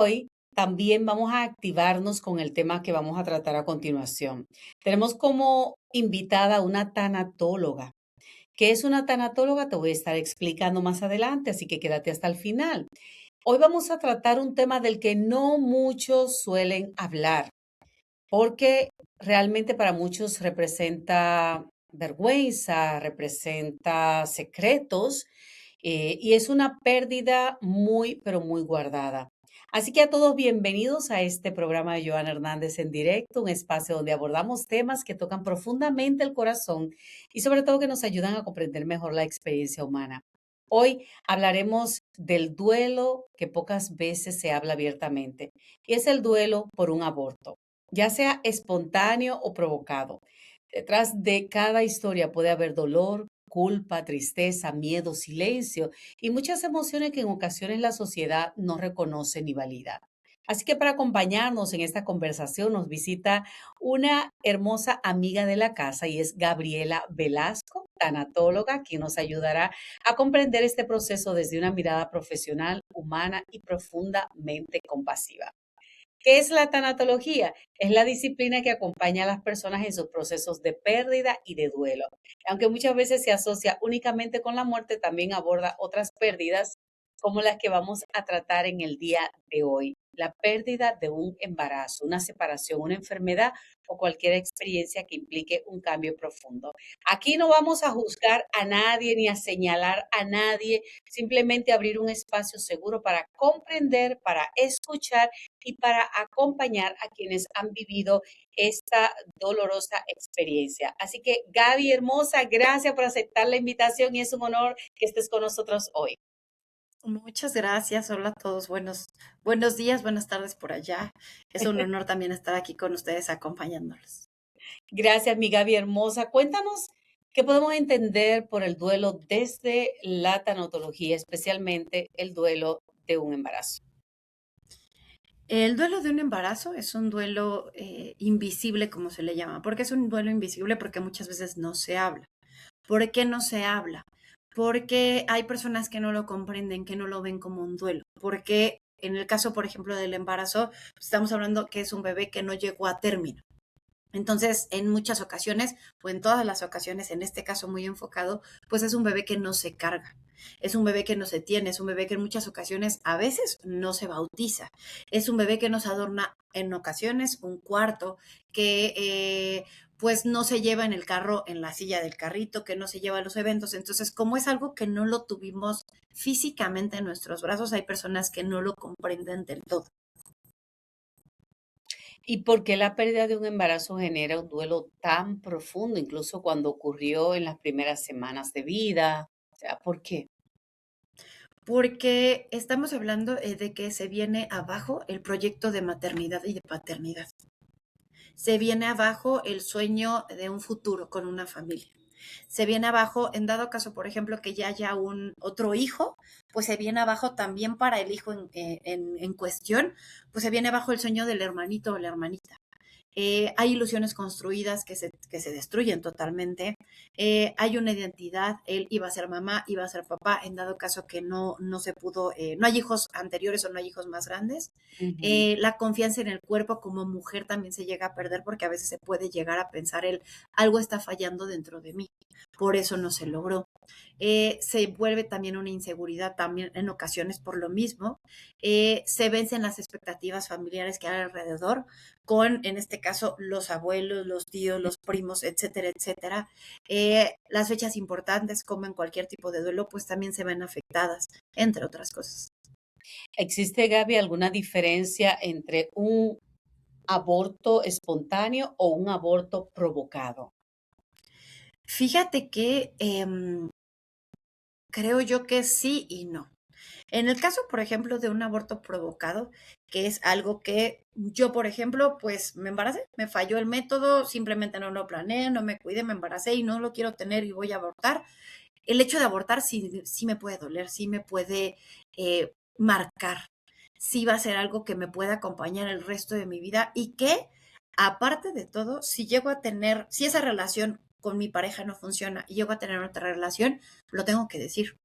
Hoy también vamos a activarnos con el tema que vamos a tratar a continuación. Tenemos como invitada a una tanatóloga. ¿Qué es una tanatóloga? Te voy a estar explicando más adelante, así que quédate hasta el final. Hoy vamos a tratar un tema del que no muchos suelen hablar, porque realmente para muchos representa vergüenza, representa secretos, y es una pérdida muy, pero muy guardada. Así que a todos bienvenidos a este programa de Joana Hernández en directo, un espacio donde abordamos temas que tocan profundamente el corazón y sobre todo que nos ayudan a comprender mejor la experiencia humana. Hoy hablaremos del duelo que pocas veces se habla abiertamente, y es el duelo por un aborto, ya sea espontáneo o provocado. Detrás de cada historia puede haber dolor, culpa, tristeza, miedo, silencio y muchas emociones que en ocasiones la sociedad no reconoce ni valida. Así que para acompañarnos en esta conversación nos visita una hermosa amiga de la casa y es Gabriela Velasco, tanatóloga, quien nos ayudará a comprender este proceso desde una mirada profesional, humana y profundamente compasiva. ¿Qué es la tanatología? Es la disciplina que acompaña a las personas en sus procesos de pérdida y de duelo. Aunque muchas veces se asocia únicamente con la muerte, también aborda otras pérdidas como las que vamos a tratar en el día de hoy. La pérdida de un embarazo, una separación, una enfermedad o cualquier experiencia que implique un cambio profundo. Aquí no vamos a juzgar a nadie ni a señalar a nadie, simplemente abrir un espacio seguro para comprender, para escuchar y para acompañar a quienes han vivido esta dolorosa experiencia. Así que Gaby, hermosa, gracias por aceptar la invitación y es un honor que estés con nosotros hoy. Muchas gracias. Hola a todos. Buenos días, buenas tardes por allá. Es un honor también estar aquí con ustedes acompañándolos. Gracias, mi Gaby hermosa. Cuéntanos qué podemos entender por el duelo desde la tanatología, especialmente el duelo de un embarazo. El duelo de un embarazo es un duelo invisible, como se le llama. ¿Por qué es un duelo invisible? Porque muchas veces no se habla. ¿Por qué no se habla? Porque hay personas que no lo comprenden, que no lo ven como un duelo. Porque en el caso, por ejemplo, del embarazo, pues, estamos hablando que es un bebé que no llegó a término. Entonces, en muchas ocasiones, o en todas las ocasiones, en este caso muy enfocado, pues es un bebé que no se carga, es un bebé que no se tiene, es un bebé que en muchas ocasiones a veces no se bautiza, es un bebé que nos adorna en ocasiones un cuarto, que pues no se lleva en el carro, en la silla del carrito, que no se lleva a los eventos. Entonces, como es algo que no lo tuvimos físicamente en nuestros brazos, hay personas que no lo comprenden del todo. ¿Y por qué la pérdida de un embarazo genera un duelo tan profundo, incluso cuando ocurrió en las primeras semanas de vida? O sea, ¿por qué? Porque estamos hablando de que se viene abajo el proyecto de maternidad y de paternidad. Se viene abajo el sueño de un futuro con una familia. Se viene abajo, en dado caso, por ejemplo, que ya haya un otro hijo, pues se viene abajo también para el hijo en cuestión, pues se viene abajo el sueño del hermanito o la hermanita. Hay ilusiones construidas que se destruyen totalmente. Hay una identidad, él iba a ser mamá, iba a ser papá, en dado caso que no se pudo, no hay hijos anteriores o no hay hijos más grandes. Ujú. La confianza en el cuerpo como mujer también se llega a perder porque a veces se puede llegar a pensar algo está fallando dentro de mí, por eso no se logró. Se vuelve también una inseguridad también en ocasiones por lo mismo. Se vencen las expectativas familiares que hay alrededor con, en este caso, los abuelos, los tíos, los primos, etcétera, etcétera. Las fechas importantes, como en cualquier tipo de duelo, pues también se ven afectadas, entre otras cosas. ¿Existe, Gaby, alguna diferencia entre un aborto espontáneo o un aborto provocado? Fíjate que creo yo que sí y no. En el caso, por ejemplo, de un aborto provocado, que es algo que yo, por ejemplo, pues me embaracé, me falló el método, simplemente no lo planeé, no me cuidé, me embaracé y no lo quiero tener y voy a abortar. El hecho de abortar sí me puede doler, sí me puede marcar, sí va a ser algo que me pueda acompañar el resto de mi vida y que, aparte de todo, si llego a tener, si esa relación con mi pareja no funciona y llego a tener otra relación, lo tengo que decir.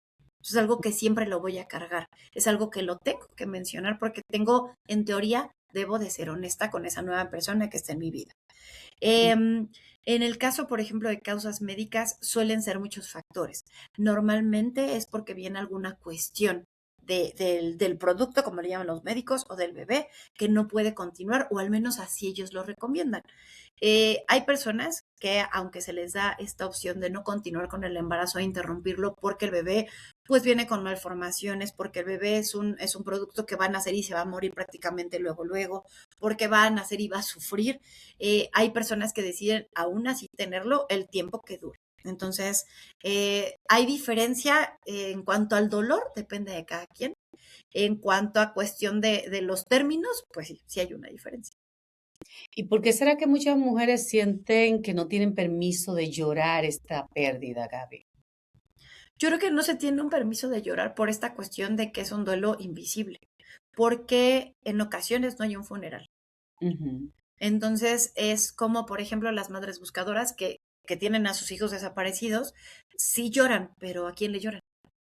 Es algo que siempre lo voy a cargar. Es algo que lo tengo que mencionar porque tengo, en teoría, debo de ser honesta con esa nueva persona que está en mi vida. En el caso, por ejemplo, de causas médicas, suelen ser muchos factores. Normalmente es porque viene alguna cuestión del producto, como le llaman los médicos, o del bebé, que no puede continuar, o al menos así ellos lo recomiendan. Hay personas que, aunque se les da esta opción de no continuar con el embarazo e interrumpirlo porque el bebé pues viene con malformaciones, porque el bebé es un producto que va a nacer y se va a morir prácticamente luego, porque va a nacer y va a sufrir, hay personas que deciden aún así tenerlo el tiempo que dure. Entonces, hay diferencia en cuanto al dolor, depende de cada quien. En cuanto a cuestión de los términos, pues sí, sí hay una diferencia. ¿Y por qué será que muchas mujeres sienten que no tienen permiso de llorar esta pérdida, Gaby? Yo creo que no se tiene un permiso de llorar por esta cuestión de que es un duelo invisible, porque en ocasiones no hay un funeral. Ujú. Entonces es como, por ejemplo, las madres buscadoras que tienen a sus hijos desaparecidos, sí lloran, pero ¿a quién le lloran?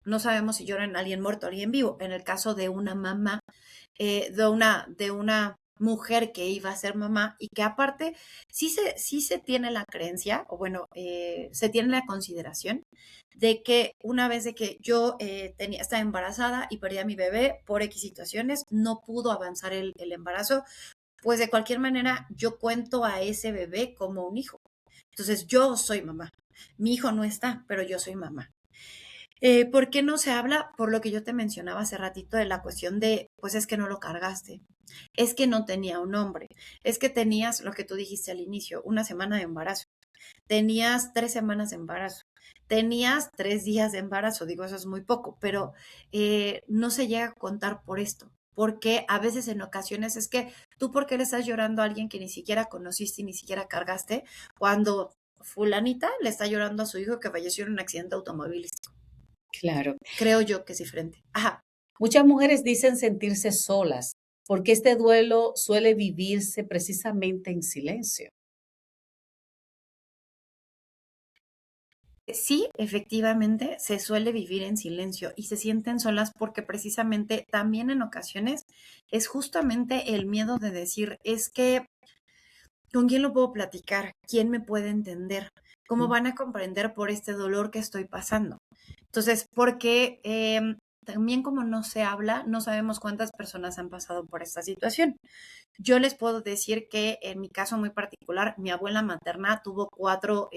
No sabemos si lloran a alguien muerto o a alguien vivo. En el caso de una mamá, de una mujer que iba a ser mamá y que aparte sí se tiene la creencia, o bueno, se tiene la consideración de que una vez de que yo estaba embarazada y perdí a mi bebé por X situaciones, no pudo avanzar el embarazo, pues de cualquier manera yo cuento a ese bebé como un hijo. Entonces yo soy mamá. Mi hijo no está, pero yo soy mamá. ¿Por qué no se habla? Por lo que yo te mencionaba hace ratito de la cuestión de, pues es que no lo cargaste, es que no tenía un nombre, es que tenías lo que tú dijiste al inicio, una semana de embarazo, tenías 3 semanas de embarazo, tenías 3 días de embarazo, digo, eso es muy poco, pero no se llega a contar por esto. Porque a veces en ocasiones es que tú, ¿por qué le estás llorando a alguien que ni siquiera conociste y ni siquiera cargaste cuando fulanita le está llorando a su hijo que falleció en un accidente automovilístico? Claro. Creo yo que es diferente. Ajá. Muchas mujeres dicen sentirse solas porque este duelo suele vivirse precisamente en silencio. Sí, efectivamente, se suele vivir en silencio y se sienten solas porque precisamente también en ocasiones es justamente el miedo de decir, es que, ¿con quién lo puedo platicar? ¿Quién me puede entender? ¿Cómo Mm. van a comprender por este dolor que estoy pasando? Entonces, porque también como no se habla, no sabemos cuántas personas han pasado por esta situación. Yo les puedo decir que en mi caso muy particular, mi abuela materna tuvo cuatro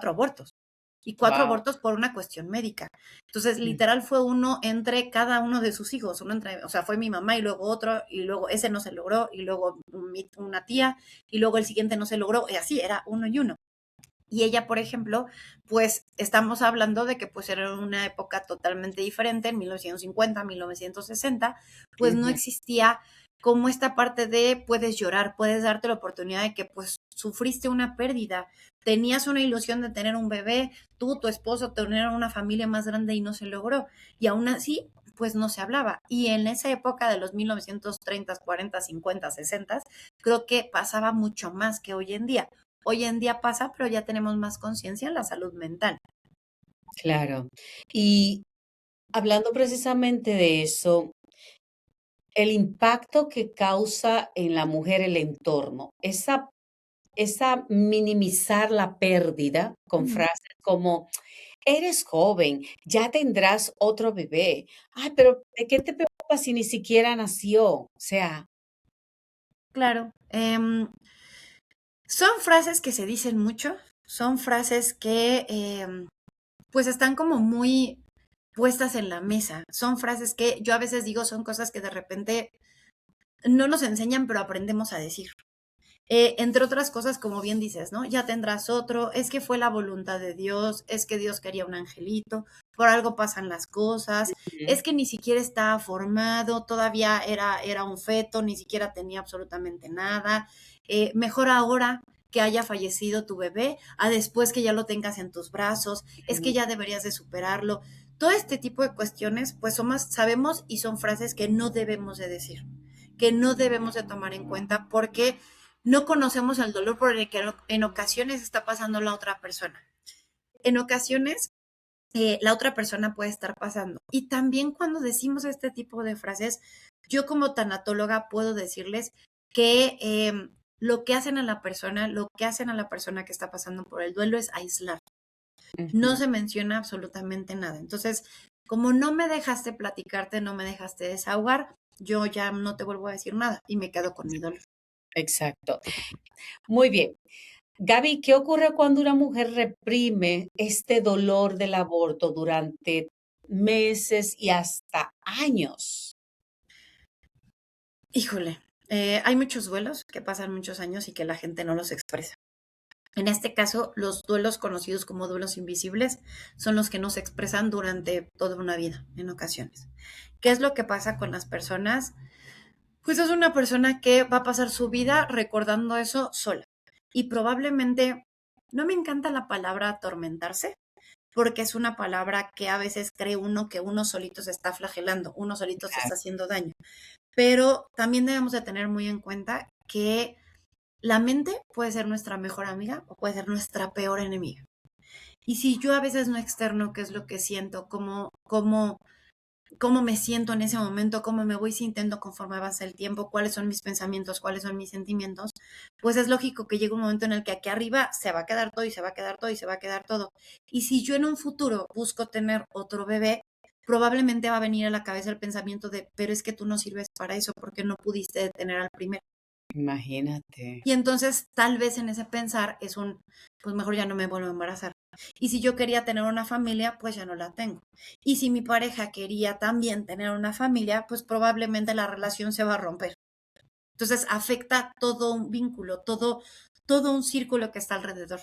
abortos y cuatro Wow. abortos por una cuestión médica. Entonces, Mm. literal fue uno entre cada uno de sus hijos, o sea, fue mi mamá y luego otro, y luego ese no se logró, y luego una tía, y luego el siguiente no se logró, y así era uno y uno. Y ella, por ejemplo, pues estamos hablando de que pues era una época totalmente diferente, en 1950, 1960, pues no Ujú. existía como esta parte de puedes llorar, puedes darte la oportunidad de que pues sufriste una pérdida, tenías una ilusión de tener un bebé, tú, tu esposo, tener una familia más grande y no se logró. Y aún así, pues no se hablaba. Y en esa época de los 1930, 40, 50, 60, creo que pasaba mucho más que hoy en día. Hoy en día pasa, pero ya tenemos más conciencia en la salud mental. Claro. Y hablando precisamente de eso, el impacto que causa en la mujer el entorno, esa minimizar la pérdida con Ujú. frases como: "Eres joven, ya tendrás otro bebé. Ay, pero ¿de qué te preocupas si ni siquiera nació?". O sea, Claro, son frases que se dicen mucho, son frases que pues están como muy puestas en la mesa, son frases que yo a veces digo son cosas que de repente no nos enseñan, pero aprendemos a decir. Entre otras cosas, como bien dices, ¿no? Ya tendrás otro, es que fue la voluntad de Dios, es que Dios quería un angelito, por algo pasan las cosas, ujú, es que ni siquiera estaba formado, todavía era un feto, ni siquiera tenía absolutamente nada. Mejor ahora que haya fallecido tu bebé, a después que ya lo tengas en tus brazos, es que ujú. ya deberías de superarlo. Todo este tipo de cuestiones, pues somos, sabemos y son frases que no debemos de decir, que no debemos de tomar en cuenta porque no conocemos el dolor por el que en ocasiones está pasando la otra persona. En ocasiones la otra persona puede estar pasando. Y también cuando decimos este tipo de frases, yo como tanatóloga puedo decirles que lo que hacen a la persona, lo que hacen a la persona que está pasando por el duelo es aislar. No Ujú. se menciona absolutamente nada. Entonces, como no me dejaste platicarte, no me dejaste desahogar, yo ya no te vuelvo a decir nada y me quedo con mi dolor. Exacto. Muy bien. Gaby, ¿qué ocurre cuando una mujer reprime este dolor del aborto durante meses y hasta años? Híjole, hay muchos duelos que pasan muchos años y que la gente no los expresa. En este caso, los duelos conocidos como duelos invisibles son los que no se expresan durante toda una vida, en ocasiones. ¿Qué es lo que pasa con las personas? Pues es una persona que va a pasar su vida recordando eso sola. Y probablemente, no me encanta la palabra atormentarse, porque es una palabra que a veces cree uno que uno solito se está flagelando, uno solito se está haciendo daño. Pero también debemos de tener muy en cuenta que la mente puede ser nuestra mejor amiga o puede ser nuestra peor enemiga. Y si yo a veces no externo qué es lo que siento, cómo me siento en ese momento, cómo me voy sintiendo conforme avanza el tiempo, cuáles son mis pensamientos, cuáles son mis sentimientos, pues es lógico que llegue un momento en el que aquí arriba se va a quedar todo y se va a quedar todo y se va a quedar todo. Y si yo en un futuro busco tener otro bebé, probablemente va a venir a la cabeza el pensamiento de, pero es que tú no sirves para eso porque no pudiste detener al primero. Imagínate. Y entonces tal vez en ese pensar es un, pues mejor ya no me vuelvo a embarazar. Y si yo quería tener una familia, pues ya no la tengo. Y si mi pareja quería también tener una familia, pues probablemente la relación se va a romper. Entonces afecta todo un vínculo, todo un círculo que está alrededor.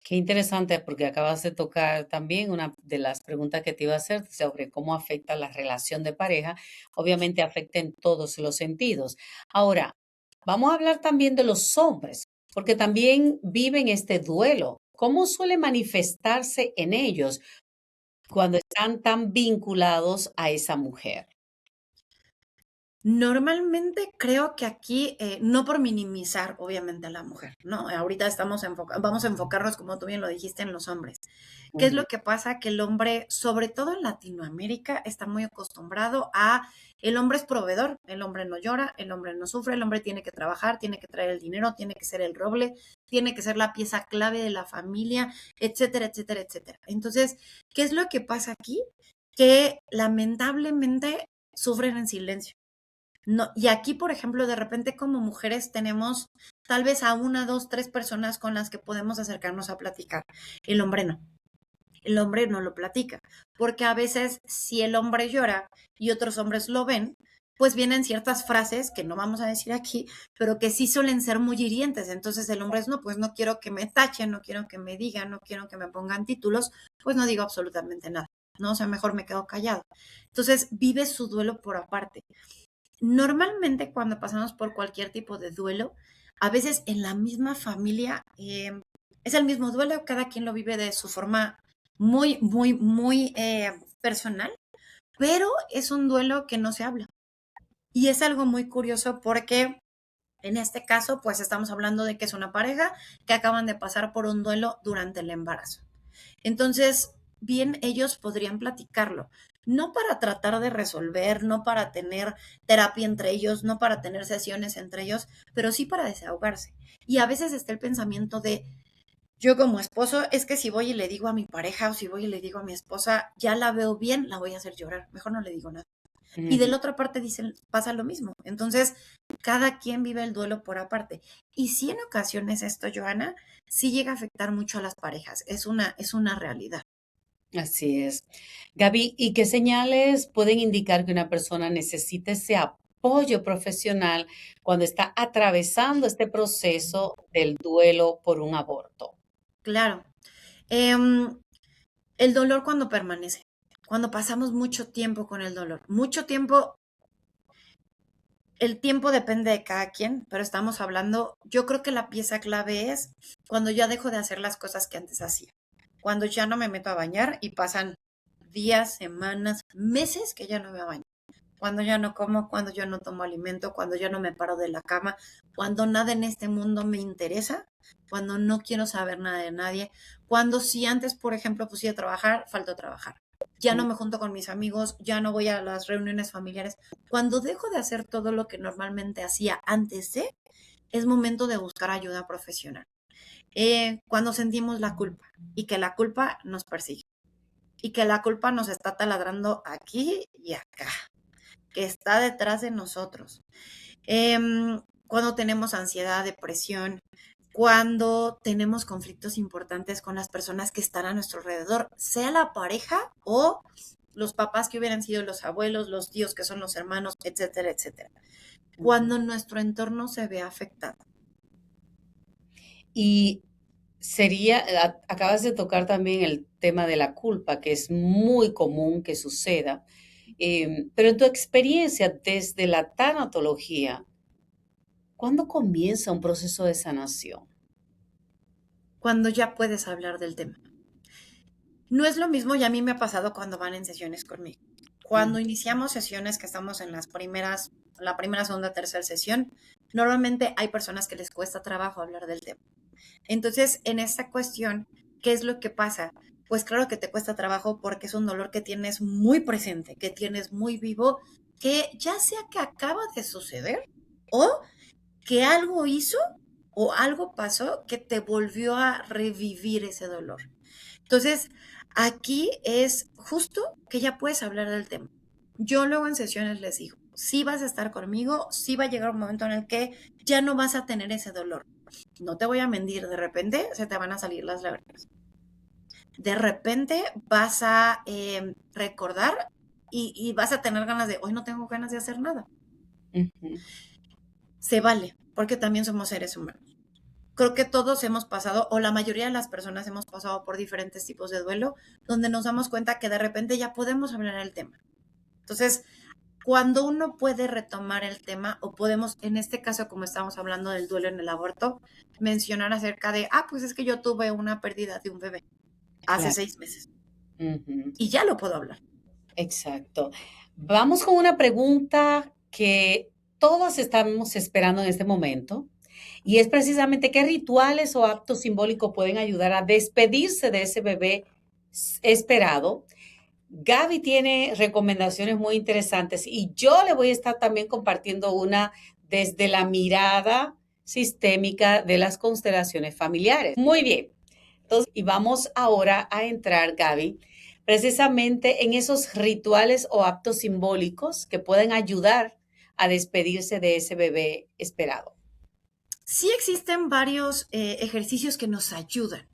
Qué interesante, porque acabas de tocar también una de las preguntas que te iba a hacer sobre cómo afecta la relación de pareja. Obviamente afecta en todos los sentidos. Ahora, vamos a hablar también de los hombres, porque también viven este duelo. ¿Cómo suele manifestarse en ellos cuando están tan vinculados a esa mujer? Normalmente creo que aquí, no por minimizar obviamente a la mujer, ¿no? Ahorita vamos a enfocarnos, como tú bien lo dijiste, en los hombres. ¿Qué es Ujú. lo que pasa? Que el hombre, sobre todo en Latinoamérica, está muy acostumbrado a, el hombre es proveedor, el hombre no llora, el hombre no sufre, el hombre tiene que trabajar, tiene que traer el dinero, tiene que ser el roble, tiene que ser la pieza clave de la familia, etcétera, etcétera, etcétera. Entonces, ¿qué es lo que pasa aquí? Que lamentablemente sufren en silencio. No, y aquí, por ejemplo, de repente como mujeres tenemos tal vez a una, dos, tres personas con las que podemos acercarnos a platicar. El hombre no. El hombre no lo platica, porque a veces si el hombre llora y otros hombres lo ven, pues vienen ciertas frases que no vamos a decir aquí, pero que sí suelen ser muy hirientes. Entonces el hombre es, no, pues no quiero que me tachen, no quiero que me digan, no quiero que me pongan títulos, pues no digo absolutamente nada, ¿no? O sea, mejor me quedo callado. Entonces vive su duelo por aparte. Normalmente cuando pasamos por cualquier tipo de duelo, a veces en la misma familia es el mismo duelo, cada quien lo vive de su forma muy, muy, muy personal, pero es un duelo que no se habla. Y es algo muy curioso porque en este caso, pues estamos hablando de que es una pareja que acaban de pasar por un duelo durante el embarazo. Entonces, bien, ellos podrían platicarlo, no para tratar de resolver, no para tener terapia entre ellos, no para tener sesiones entre ellos, pero sí para desahogarse. Y a veces está el pensamiento de, yo como esposo, es que si voy y le digo a mi pareja o si voy y le digo a mi esposa, ya la veo bien, la voy a hacer llorar, mejor no le digo nada. Y de Ujú. la otra parte dicen, pasa lo mismo. Entonces, cada quien vive el duelo por aparte. Y si en ocasiones esto, Joana, sí llega a afectar mucho a las parejas. Es una realidad. Así es. Gaby, ¿y qué señales pueden indicar que una persona necesita ese apoyo profesional cuando está atravesando este proceso del duelo por un aborto? Claro. Em, el dolor cuando permanece, cuando pasamos mucho tiempo con el dolor. Mucho tiempo, el tiempo depende de cada quien, pero estamos hablando, yo creo que la pieza clave es cuando ya dejo de hacer las cosas que antes hacía. Cuando ya no me meto a bañar y pasan días, semanas, meses que ya no me baño. cuando ya no como, cuando yo no tomo alimento, cuando ya no me paro de la cama, cuando nada en este mundo me interesa, cuando no quiero saber nada de nadie, cuando si antes, por ejemplo, pues iba a trabajar, falto a trabajar. Ya no me junto con mis amigos, ya no voy a las reuniones familiares. Cuando dejo de hacer todo lo que normalmente hacía antes de, es momento de buscar ayuda profesional. Cuando sentimos la culpa y que la culpa nos persigue y que la culpa nos está taladrando aquí y acá, que está detrás de nosotros. Cuando tenemos ansiedad, depresión, cuando tenemos conflictos importantes con las personas que están a nuestro alrededor, sea la pareja o los papás que hubieran sido los abuelos, los tíos que son los hermanos, etcétera, etcétera. Cuando nuestro entorno se ve afectado. Y acabas de tocar también el tema de la culpa, que es muy común que suceda, pero en tu experiencia desde la tanatología, ¿cuándo comienza un proceso de sanación? Cuando ya puedes hablar del tema. No es lo mismo, y a mí me ha pasado cuando van en sesiones conmigo. Cuando Mm, iniciamos sesiones, que estamos en la primera, segunda, tercera sesión, normalmente hay personas que les cuesta trabajo hablar del tema. Entonces, en esta cuestión, ¿qué es lo que pasa? Pues claro que te cuesta trabajo porque es un dolor que tienes muy presente, que tienes muy vivo, que ya sea que acaba de suceder o que algo hizo o algo pasó que te volvió a revivir ese dolor. Entonces, aquí es justo que ya puedes hablar del tema. Yo luego en sesiones les digo, sí vas a estar conmigo, sí va a llegar un momento en el que ya no vas a tener ese dolor. No te voy a mentir, de repente se te van a salir las lágrimas. De repente vas a recordar y vas a tener ganas de, hoy no tengo ganas de hacer nada. ujú. Se vale, porque también somos seres humanos. Creo que todos hemos pasado, o la mayoría de las personas hemos pasado por diferentes tipos de duelo, donde nos damos cuenta que de repente ya podemos hablar del tema. Entonces, cuando uno puede retomar el tema, o podemos, en este caso, como estamos hablando del duelo en el aborto, mencionar acerca de, pues es que yo tuve una pérdida de un bebé hace Claro. 6 meses Ujú. y ya lo puedo hablar. Exacto. Vamos con una pregunta que todos estamos esperando en este momento y es precisamente qué rituales o actos simbólicos pueden ayudar a despedirse de ese bebé esperado. Gaby tiene recomendaciones muy interesantes y yo le voy a estar también compartiendo una desde la mirada sistémica de las constelaciones familiares. Muy bien. Entonces, y vamos ahora a entrar, Gaby, precisamente en esos rituales o actos simbólicos que pueden ayudar a despedirse de ese bebé esperado. Sí existen varios ejercicios que nos ayudan.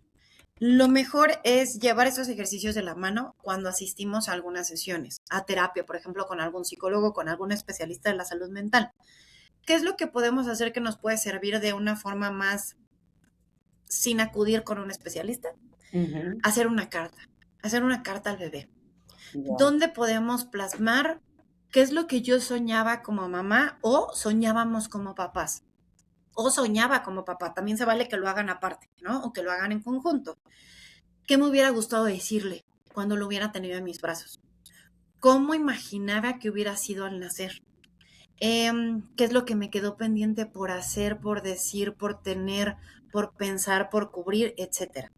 Lo mejor es llevar esos ejercicios de la mano cuando asistimos a algunas sesiones, a terapia, por ejemplo, con algún psicólogo, con algún especialista de la salud mental. ¿Qué es lo que podemos hacer que nos puede servir de una forma más sin acudir con un especialista? Ujú. Hacer una carta al bebé, Wow. donde podemos plasmar qué es lo que yo soñaba como mamá o soñábamos como papás. O soñaba como papá, también se vale que lo hagan aparte, ¿no? O que lo hagan en conjunto. ¿Qué me hubiera gustado decirle cuando lo hubiera tenido en mis brazos? ¿Cómo imaginaba que hubiera sido al nacer? ¿Qué es lo que me quedó pendiente por hacer, por decir, por tener, por pensar, por cubrir, etcétera?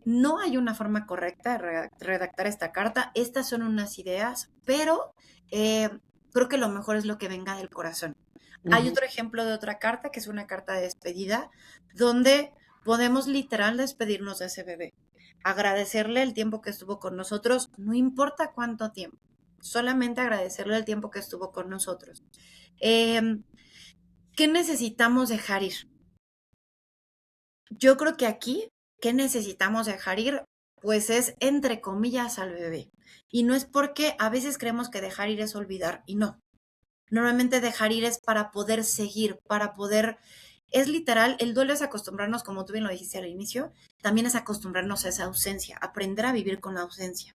No hay una forma correcta de redactar esta carta. Estas son unas ideas, pero eh, creo que lo mejor es lo que venga del corazón. Hay Ujú. otro ejemplo de otra carta, que es una carta de despedida, donde podemos literal despedirnos de ese bebé, agradecerle el tiempo que estuvo con nosotros, no importa cuánto tiempo, solamente agradecerle el tiempo que estuvo con nosotros. Eh, ¿Qué necesitamos dejar ir? Yo creo que aquí, ¿qué necesitamos dejar ir? Pues es entre comillas al bebé. Y no es porque a veces creemos que dejar ir es olvidar, y no. Normalmente dejar ir es para poder seguir, para poder, es literal, el duelo es acostumbrarnos, como tú bien lo dijiste al inicio, también es acostumbrarnos a esa ausencia, aprender a vivir con la ausencia,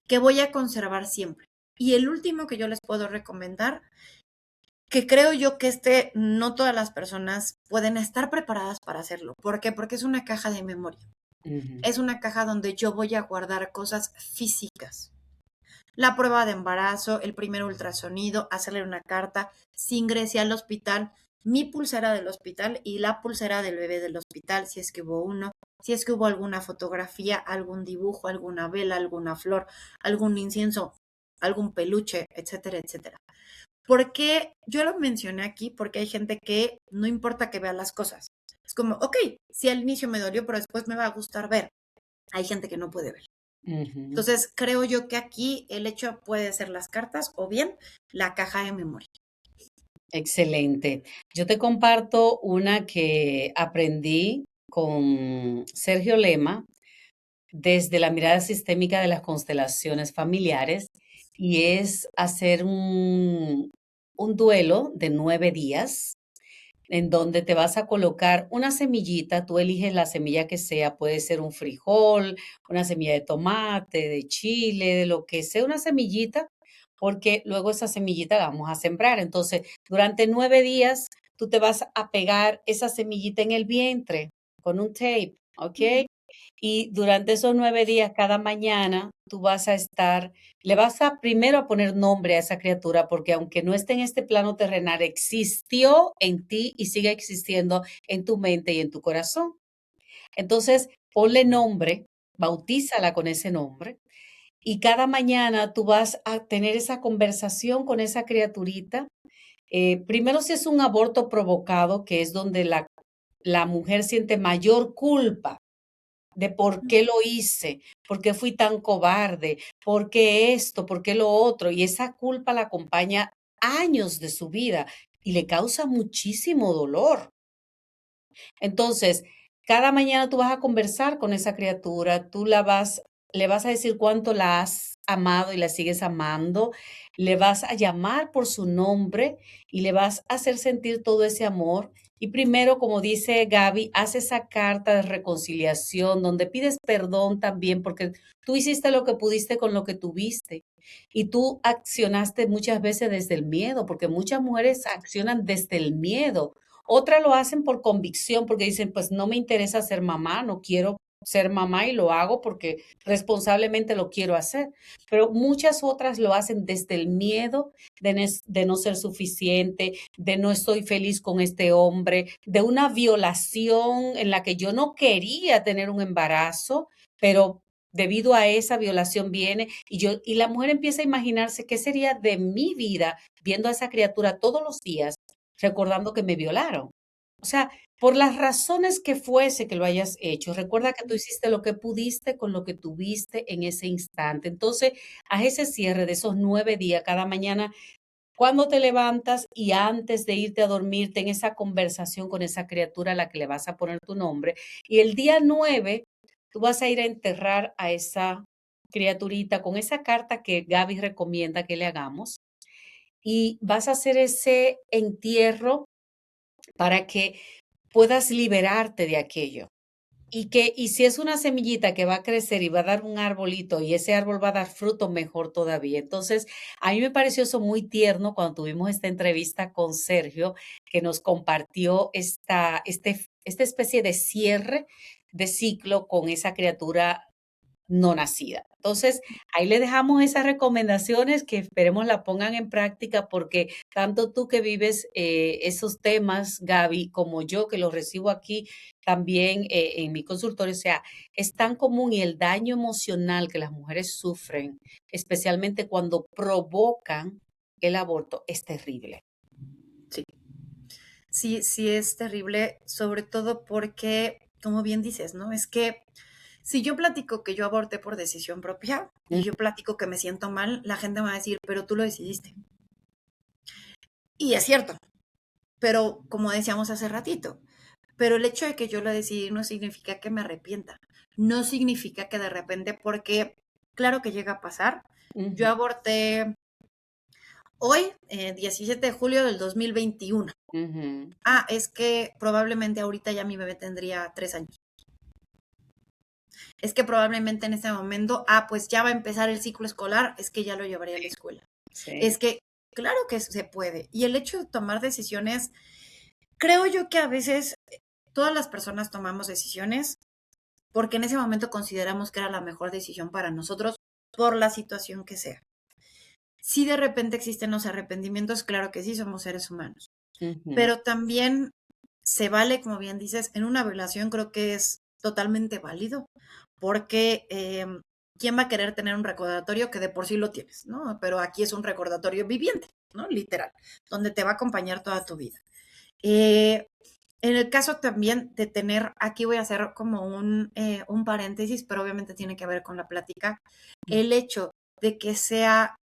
que voy a conservar siempre. Y el último que yo les puedo recomendar, que creo yo que no todas las personas pueden estar preparadas para hacerlo. ¿Por qué? Porque es una caja de memoria. Ujú. Es una caja donde yo voy a guardar cosas físicas. la prueba de embarazo, el primer ultrasonido, hacerle una carta, si ingresé al hospital, mi pulsera del hospital y la pulsera del bebé del hospital, si es que hubo uno, si es que hubo alguna fotografía, algún dibujo, alguna vela, alguna flor, algún incienso, algún peluche, etcétera, etcétera. Porque yo lo mencioné aquí porque hay gente que no importa que vea las cosas. Es como, ok, sí al inicio me dolió, pero después me va a gustar ver. Hay gente que no puede ver. Ujú. Entonces, creo yo que aquí el hecho puede ser las cartas o bien la caja de memoria. Excelente. Yo te comparto una que aprendí con Sergio Lema desde la mirada sistémica de las constelaciones familiares y es hacer un duelo de 9 días en donde te vas a colocar una semillita, tú eliges la semilla que sea, puede ser un frijol, una semilla de tomate, de chile, de lo que sea, una semillita, porque luego esa semillita la vamos a sembrar. Entonces, durante 9 días, tú te vas a pegar esa semillita en el vientre con un tape, ¿ok? Ujú. Y durante esos 9 días, cada mañana, tú vas a estar, le vas a primero a poner nombre a esa criatura, porque aunque no esté en este plano terrenal, existió en ti y sigue existiendo en tu mente y en tu corazón. Entonces, ponle nombre, bautízala con ese nombre, y cada mañana tú vas a tener esa conversación con esa criaturita. Primero, si es un aborto provocado, que es donde la mujer siente mayor culpa de por qué lo hice, por qué fui tan cobarde, por qué esto, por qué lo otro, y esa culpa la acompaña años de su vida y le causa muchísimo dolor. Entonces, cada mañana tú vas a conversar con esa criatura, le vas a decir cuánto la has amado y la sigues amando, le vas a llamar por su nombre y le vas a hacer sentir todo ese amor. Y primero, como dice Gaby, haz esa carta de reconciliación donde pides perdón también porque tú hiciste lo que pudiste con lo que tuviste. Y tú accionaste muchas veces desde el miedo, porque muchas mujeres accionan desde el miedo. Otras lo hacen por convicción, porque dicen, pues no me interesa ser mamá, no quiero ser mamá y lo hago porque responsablemente lo quiero hacer. Pero muchas otras lo hacen desde el miedo de no ser suficiente, de no estoy feliz con este hombre, de una violación en la que yo no quería tener un embarazo, pero debido a esa violación viene y la mujer empieza a imaginarse qué sería de mi vida viendo a esa criatura todos los días recordando que me violaron. O sea, por las razones que fuese que lo hayas hecho, recuerda que tú hiciste lo que pudiste con lo que tuviste en ese instante. Entonces, haz ese cierre de esos 9 días cada mañana, cuando te levantas y antes de irte a dormir, ten esa conversación con esa criatura a la que le vas a poner tu nombre. Y el día 9, tú vas a ir a enterrar a esa criaturita con esa carta que Gaby recomienda que le hagamos y vas a hacer ese entierro para que puedas liberarte de aquello. Y si es una semillita que va a crecer y va a dar un arbolito y ese árbol va a dar fruto, mejor todavía. Entonces, a mí me pareció eso muy tierno cuando tuvimos esta entrevista con Sergio, que nos compartió esta especie de cierre de ciclo con esa criatura no nacida. Entonces, ahí le dejamos esas recomendaciones que esperemos la pongan en práctica porque tanto tú que vives esos temas, Gaby, como yo que los recibo aquí también en mi consultorio, o sea, es tan común y el daño emocional que las mujeres sufren, especialmente cuando provocan el aborto, es terrible. Sí, sí, sí es terrible, sobre todo porque, como bien dices, ¿no? Es que si yo platico que yo aborté por decisión propia y Mm. yo platico que me siento mal, la gente me va a decir, pero tú lo decidiste. Y es cierto, pero como decíamos hace ratito, pero el hecho de que yo lo decidí no significa que me arrepienta, no significa que de repente, porque claro que llega a pasar, yo Ujú, aborté hoy, 17 de julio del 2021. ujú. Ah, es que probablemente ahorita ya mi bebé tendría 3 años. Es que probablemente en este momento, pues ya va a empezar el ciclo escolar, es que ya lo llevaría a la escuela. Sí. Es que, claro que se puede. Y el hecho de tomar decisiones, creo yo que a veces todas las personas tomamos decisiones porque en ese momento consideramos que era la mejor decisión para nosotros por la situación que sea. Si de repente existen los arrepentimientos, claro que sí, somos seres humanos, Ujú, pero también se vale, como bien dices, en una violación creo que es totalmente válido, porque ¿quién va a querer tener un recordatorio que de por sí lo tienes, ¿no? Pero aquí es un recordatorio viviente, ¿no? Literal, donde te va a acompañar toda tu vida. Eh, en el caso también de tener, aquí voy a hacer como un paréntesis, pero obviamente tiene que ver con la plática, mm, el hecho de que sea,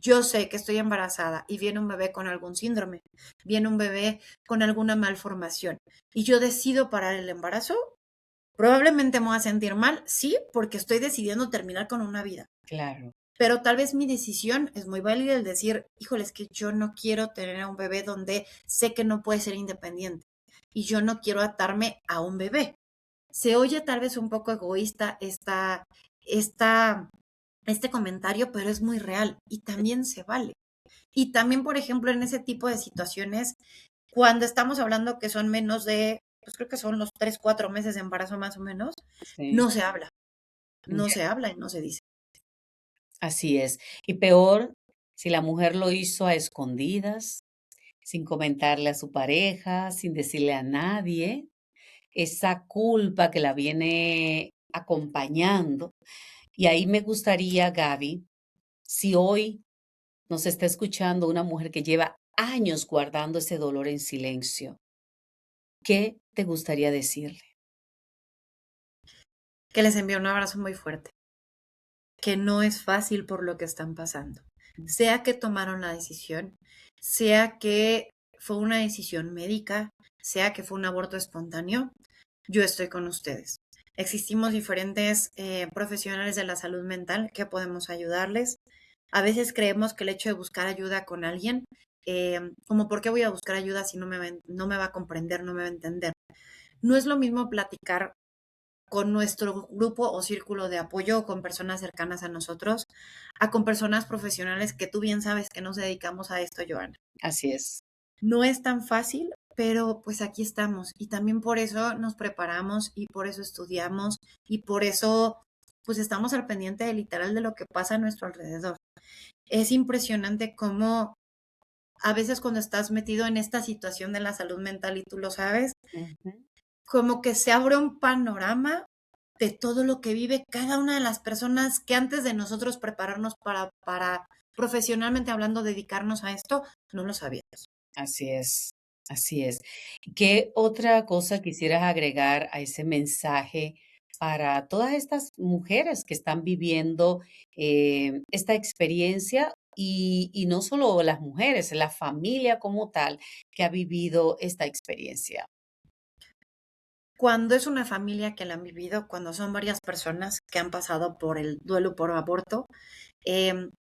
yo sé que estoy embarazada y viene un bebé con algún síndrome, viene un bebé con alguna malformación y yo decido parar el embarazo, probablemente me voy a sentir mal, sí, porque estoy decidiendo terminar con una vida. claro, Pero tal vez mi decisión es muy válida el decir, híjole, es que yo no quiero tener a un bebé donde sé que no puede ser independiente y yo no quiero atarme a un bebé. Se oye tal vez un poco egoísta esta, este comentario, pero es muy real y también se vale. Y también, por ejemplo, en ese tipo de situaciones, cuando estamos hablando que son menos de, pues creo que son los 3, 4 meses de embarazo más o menos, sí, no se habla, no ya, se habla y no se dice. así es. Y peor, si la mujer lo hizo a escondidas, sin comentarle a su pareja, sin decirle a nadie, esa culpa que la viene acompañando. Y ahí me gustaría, Gaby, si hoy nos está escuchando una mujer que lleva años guardando ese dolor en silencio, ¿qué te gustaría decirle? Que les envío un abrazo muy fuerte, que no es fácil por lo que están pasando. Sea que tomaron la decisión, sea que fue una decisión médica, sea que fue un aborto espontáneo, yo estoy con ustedes. Existimos diferentes profesionales de la salud mental que podemos ayudarles. A veces creemos que el hecho de buscar ayuda con alguien, como por qué voy a buscar ayuda si no me va a comprender, no me va a entender. No es lo mismo platicar con nuestro grupo o círculo de apoyo o con personas cercanas a nosotros, a con personas profesionales que tú bien sabes que nos dedicamos a esto, Joana. Así es. No es tan fácil, pero pues aquí estamos y también por eso nos preparamos y por eso estudiamos y por eso pues estamos al pendiente de literal de lo que pasa a nuestro alrededor. Es impresionante cómo a veces cuando estás metido en esta situación de la salud mental y tú lo sabes, Ujú. como que se abre un panorama de todo lo que vive cada una de las personas que antes de nosotros prepararnos para profesionalmente hablando, dedicarnos a esto, no lo sabíamos. Así es, así es. ¿Qué otra cosa quisieras agregar a ese mensaje para todas estas mujeres que están viviendo esta experiencia y no solo las mujeres, la familia como tal que ha vivido esta experiencia? Cuando es una familia que la han vivido, cuando son varias personas que han pasado por el duelo por aborto,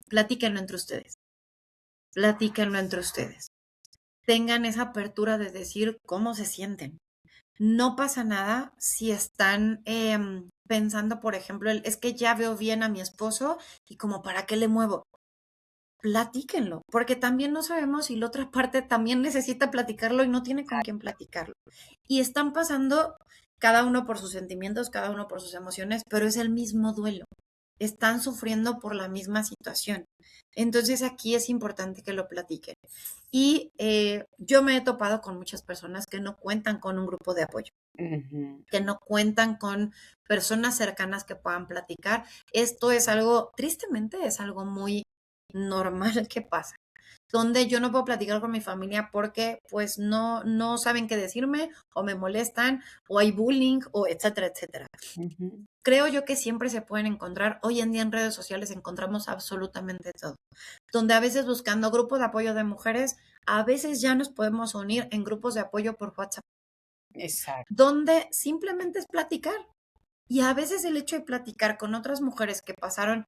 platíquenlo entre ustedes, platíquenlo entre ustedes. Tengan esa apertura de decir cómo se sienten. No pasa nada si están pensando, por ejemplo, es que ya veo bien a mi esposo y como para qué le muevo. Platíquenlo, porque también no sabemos si la otra parte también necesita platicarlo y no tiene con quién platicarlo. Y están pasando cada uno por sus sentimientos, cada uno por sus emociones, pero es el mismo duelo. Están sufriendo por la misma situación. Entonces aquí es importante que lo platiquen. Y yo me he topado con muchas personas que no cuentan con un grupo de apoyo, Ujú, que no cuentan con personas cercanas que puedan platicar. Esto es algo, tristemente, es algo muy normal que pasa, donde yo no puedo platicar con mi familia porque pues no saben qué decirme o me molestan o hay bullying o etcétera, etcétera. ujú. Creo yo que siempre se pueden encontrar, hoy en día en redes sociales encontramos absolutamente todo, donde a veces buscando grupos de apoyo de mujeres, a veces ya nos podemos unir en grupos de apoyo por WhatsApp, Exacto. donde simplemente es platicar. Y a veces el hecho de platicar con otras mujeres que pasaron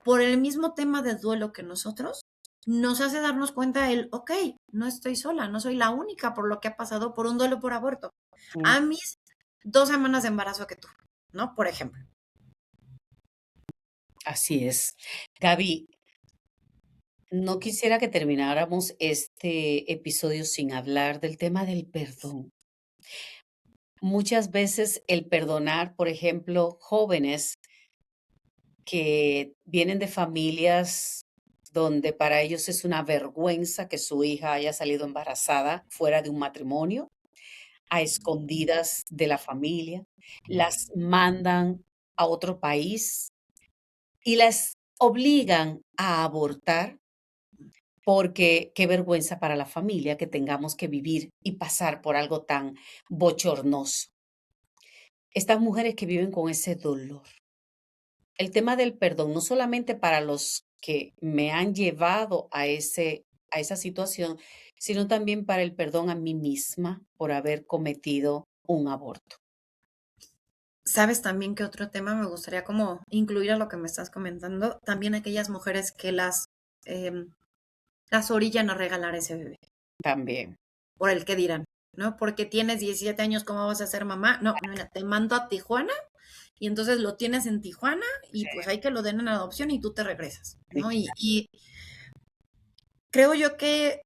por el mismo tema de duelo que nosotros, nos hace darnos cuenta el, ok, no estoy sola, no soy la única por lo que ha pasado por un duelo por aborto. Mm, A mis 2 semanas de embarazo que tuve, ¿no? Por ejemplo. así es. Gaby, no quisiera que termináramos este episodio sin hablar del tema del perdón. Muchas veces el perdonar, por ejemplo, jóvenes que vienen de familias donde para ellos es una vergüenza que su hija haya salido embarazada fuera de un matrimonio, a escondidas de la familia, las mandan a otro país y las obligan a abortar porque qué vergüenza para la familia que tengamos que vivir y pasar por algo tan bochornoso. Estas mujeres que viven con ese dolor. El tema del perdón, no solamente para los que me han llevado a esa situación, sino también para el perdón a mí misma por haber cometido un aborto. ¿Sabes también que otro tema me gustaría como incluir a lo que me estás comentando? También aquellas mujeres que las orillan a regalar ese bebé, También. por el que dirán, ¿no? Porque tienes 17 años, ¿cómo vas a ser mamá? No, mira, te mando a Tijuana y entonces lo tienes en Tijuana y Sí, pues hay que lo den en adopción y tú te regresas, ¿no? sí, Y creo yo que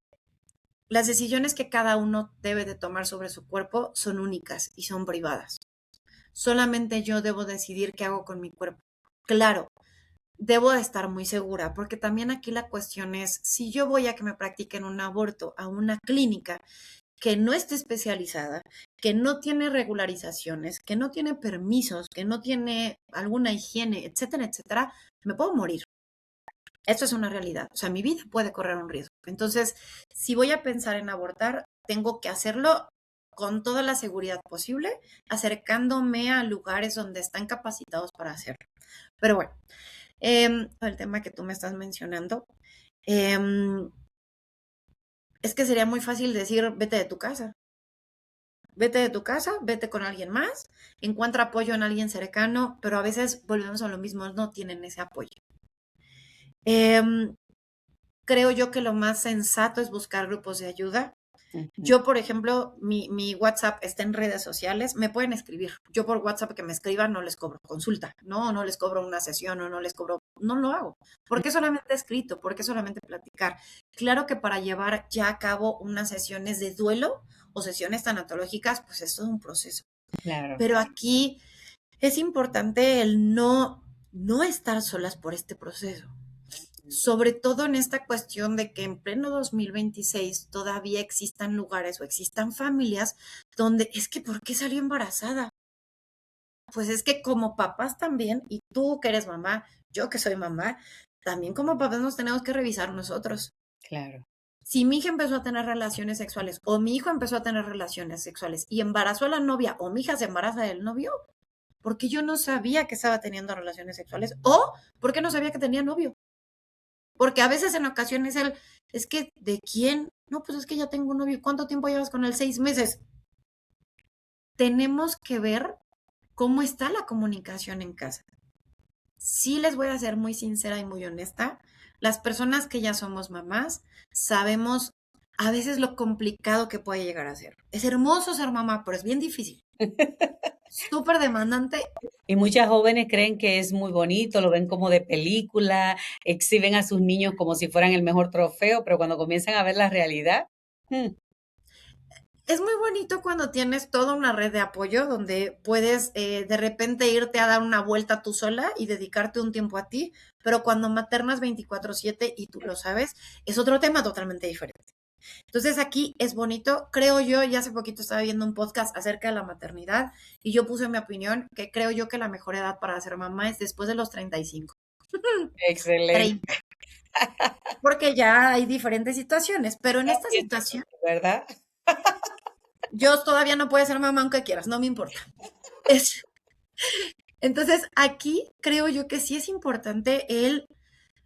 las decisiones que cada uno debe de tomar sobre su cuerpo son únicas y son privadas. Solamente yo debo decidir qué hago con mi cuerpo. Claro, debo de estar muy segura, porque también aquí la cuestión es, si yo voy a que me practiquen un aborto a una clínica que no esté especializada, que no tiene regularizaciones, que no tiene permisos, que no tiene alguna higiene, etcétera, etcétera, me puedo morir. Esto es una realidad. O sea, mi vida puede correr un riesgo. Entonces, si voy a pensar en abortar, tengo que hacerlo con toda la seguridad posible, acercándome a lugares donde están capacitados para hacerlo. Pero bueno, el tema que tú me estás mencionando, em, es que sería muy fácil decir, vete de tu casa. Vete de tu casa, vete con alguien más, encuentra apoyo en alguien cercano, pero a veces volvemos a lo mismo, no tienen ese apoyo. Em, Creo yo que lo más sensato es buscar grupos de ayuda. ujú, Yo, por ejemplo, mi WhatsApp está en redes sociales, me pueden escribir. Yo por WhatsApp que me escriban no les cobro consulta, no les cobro una sesión o no les cobro, no lo hago. ¿Por qué solamente escrito? ¿Por qué solamente platicar? Claro que para llevar ya a cabo unas sesiones de duelo o sesiones tanatológicas, pues es todo un proceso. claro. Pero aquí es importante el no estar solas por este proceso. Sobre todo en esta cuestión de que en pleno 2026 todavía existan lugares o existan familias donde es que ¿por qué salió embarazada? Pues es que como papás también, y tú que eres mamá, yo que soy mamá, también como papás nos tenemos que revisar nosotros. Claro. Si mi hija empezó a tener relaciones sexuales o mi hijo empezó a tener relaciones sexuales y embarazó a la novia o mi hija se embaraza del novio, ¿porque yo no sabía que estaba teniendo relaciones sexuales? ¿O por qué no sabía que tenía novio? Porque a veces en ocasiones es que, ¿de quién? No, pues es que ya tengo un novio. ¿Cuánto tiempo llevas con él? 6 meses. Tenemos que ver cómo está la comunicación en casa. Sí les voy a ser muy sincera y muy honesta. Las personas que ya somos mamás sabemos a veces lo complicado que puede llegar a ser. Es hermoso ser mamá, pero es bien difícil. Súper demandante. Y muchas jóvenes creen que es muy bonito, lo ven como de película, exhiben a sus niños como si fueran el mejor trofeo, pero cuando comienzan a ver la realidad, mm, Es muy bonito cuando tienes toda una red de apoyo donde puedes de repente irte a dar una vuelta tú sola y dedicarte un tiempo a ti, pero cuando maternas 24/7 y tú lo sabes, es otro tema totalmente diferente. Entonces aquí es bonito, creo yo, ya hace poquito estaba viendo un podcast acerca de la maternidad y yo puse mi opinión que creo yo que la mejor edad para ser mamá es después de los 35. excelente. 30, porque ya hay diferentes situaciones, pero en esta Así es, situación ¿verdad? yo todavía no puedo ser mamá aunque quieras, no me importa. Es, entonces, aquí creo yo que sí es importante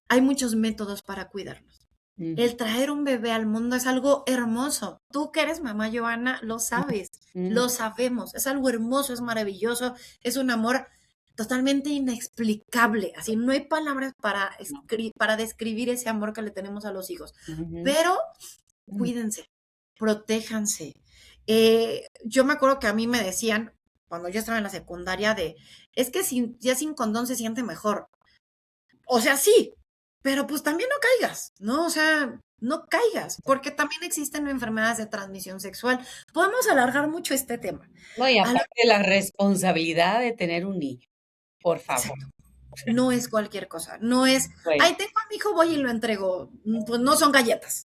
hay muchos métodos para cuidarlos. Ujú, El traer un bebé al mundo es algo hermoso. Tú que eres mamá, Joana, lo sabes, ujú, lo sabemos. Es algo hermoso, es maravilloso, es un amor totalmente inexplicable. Así no hay palabras no, para describir ese amor que le tenemos a los hijos. ujú, Pero mm, cuídense, protéjanse. Yo me acuerdo que a mí me decían, cuando yo estaba en la secundaria, es que ya sin condón se siente mejor. O sea, sí, pero pues también no caigas, ¿no? O sea, no caigas, porque también existen enfermedades de transmisión sexual. Podemos alargar mucho este tema. no, y A lo- aparte la responsabilidad de tener un niño, por favor. Exacto. No es cualquier cosa, no es, Bueno. ay, tengo a mi hijo, voy y lo entrego. Pues no son galletas.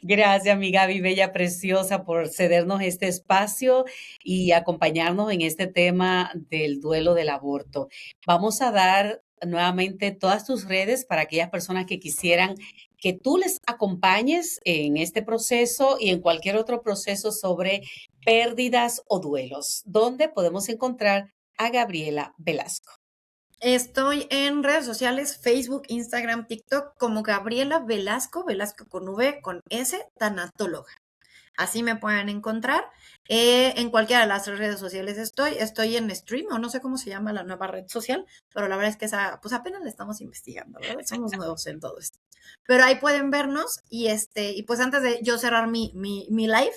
Gracias, mi Gaby, bella preciosa, por cedernos este espacio y acompañarnos en este tema del duelo del aborto. Vamos a dar nuevamente todas tus redes para aquellas personas que quisieran que tú les acompañes en este proceso y en cualquier otro proceso sobre pérdidas o duelos. ¿Dónde podemos encontrar a Gabriela Velasco? Estoy en redes sociales, Facebook, Instagram, TikTok, como Gabriela Velasco, Velasco con V, con S, tanatóloga. Así me pueden encontrar. En cualquiera de las redes sociales estoy en Stream, o no sé cómo se llama la nueva red social, pero la verdad es que esa, pues apenas la estamos investigando, ¿verdad? Somos nuevos en todo esto. Pero ahí pueden vernos y pues antes de yo cerrar mi live,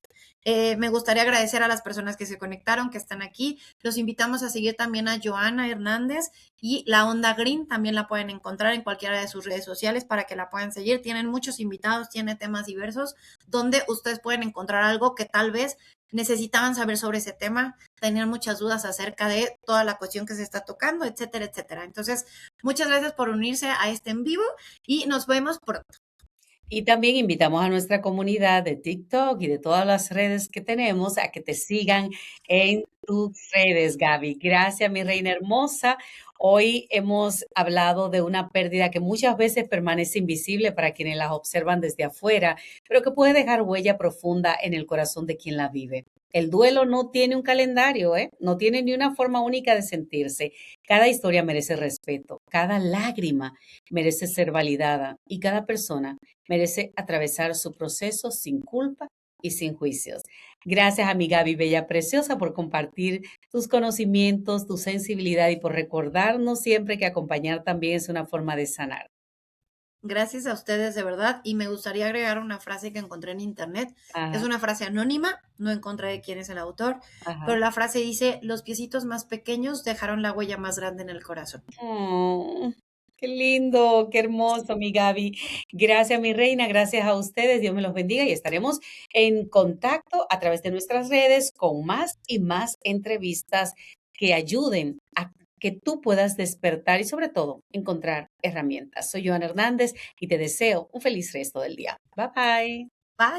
me gustaría agradecer a las personas que se conectaron, que están aquí. Los invitamos a seguir también a Joana Hernández y la Onda Green, también la pueden encontrar en cualquiera de sus redes sociales para que la puedan seguir. Tienen muchos invitados, tiene temas diversos donde ustedes pueden encontrar algo que tal vez necesitaban saber sobre ese tema, tenían muchas dudas acerca de toda la cuestión que se está tocando, etcétera, etcétera. Entonces, muchas gracias por unirse a este en vivo y nos vemos pronto. Y también invitamos a nuestra comunidad de TikTok y de todas las redes que tenemos a que te sigan en tus redes, Gaby. Gracias, mi reina hermosa. Hoy hemos hablado de una pérdida que muchas veces permanece invisible para quienes las observan desde afuera, pero que puede dejar huella profunda en el corazón de quien la vive. El duelo no tiene un calendario, ¿eh? No tiene ni una forma única de sentirse. Cada historia merece respeto, cada lágrima merece ser validada y cada persona merece atravesar su proceso sin culpa y sin juicios. Gracias a mi Gaby Bella Preciosa por compartir tus conocimientos, tu sensibilidad y por recordarnos siempre que acompañar también es una forma de sanar. Gracias a ustedes de verdad y me gustaría agregar una frase que encontré en internet. Es Ajá, una frase anónima, no encontré de quién es el autor, pero ajá. la frase dice, los piecitos más pequeños dejaron la huella más grande en el corazón. Oh, qué lindo, qué hermoso, mi Gaby. Gracias, mi reina, gracias a ustedes. Dios me los bendiga y estaremos en contacto a través de nuestras redes con más y más entrevistas que ayuden a que tú puedas despertar y sobre todo encontrar herramientas. Soy Joana Hernández y te deseo un feliz resto del día. Bye bye. Bye.